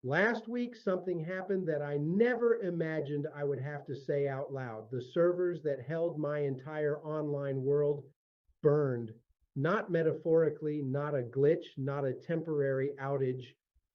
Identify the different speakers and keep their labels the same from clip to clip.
Speaker 1: Last week, something happened that I never imagined I would have to say out loud. The servers that held my entire online world burned. Not metaphorically, not a glitch, not a temporary outage,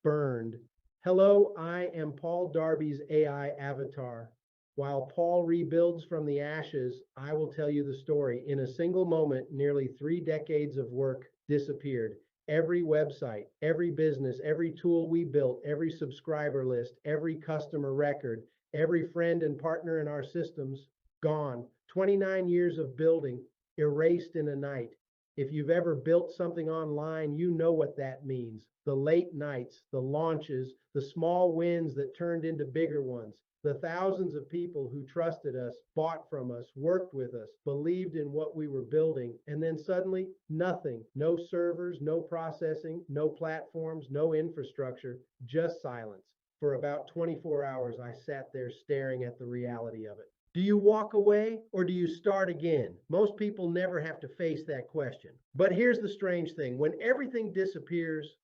Speaker 1: burned. Hello, I am Paul Darby's AI avatar. While Paul rebuilds from the ashes, I will tell you the story. In a single moment, nearly 3 decades of work disappeared. Every website, every business, every tool we built, every subscriber list, every customer record, every friend and partner in our systems, gone. 29 years of building, erased in a night. If you've ever built something online, you know what that means. The late nights, the launches, the small wins that turned into bigger ones, the thousands of people who trusted us, bought from us, worked with us, believed in what we were building, and then suddenly nothing. No servers, no processing, no platforms, no infrastructure, just silence. For about 24 hours, I sat there staring at the reality of it. Do you walk away or do you start again? Most people never have to face that question. But here's the strange thing when everything disappears,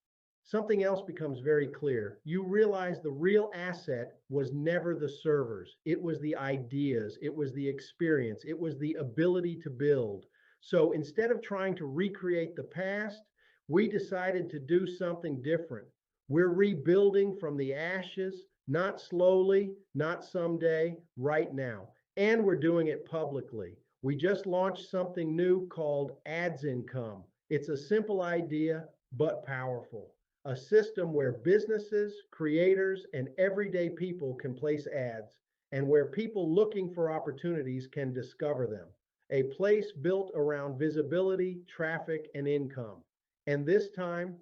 Speaker 1: something else becomes very clear. You realize the real asset was never the servers, it was the ideas, it was the experience, it was the ability to build. So instead of trying to recreate the past, we decided to do something different. We're rebuilding from the ashes, not slowly, not someday, right now. And we're doing it publicly. We just launched something new called AdzIncome. It's a simple idea, but powerful. A system where businesses, creators, and everyday people can place ads, and where people looking for opportunities can discover them. A place built around visibility, traffic, and income. And this time,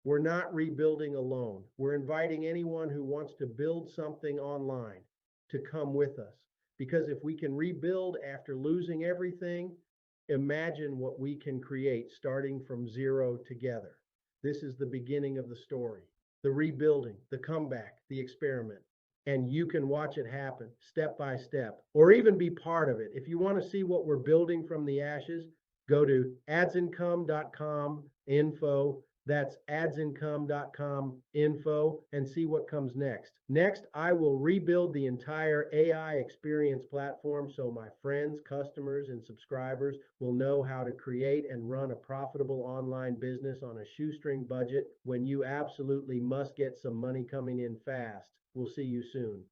Speaker 1: we're not rebuilding alone. We're inviting anyone who wants to build something online to come with us. Because if we can rebuild after losing everything, imagine what we can create starting from zero together. This is the beginning of the story, the rebuilding, the comeback, the experiment. And you can watch it happen step by step, or even be part of it. If you want to see what we're building from the ashes, go to adzincome.com info. That's adzincome.com info and see what comes next. Next, I will rebuild the entire AI experience platform so my friends, customers, and subscribers will know how to create and run a profitable online business on a shoestring budget when you absolutely must get some money coming in fast. We'll see you soon.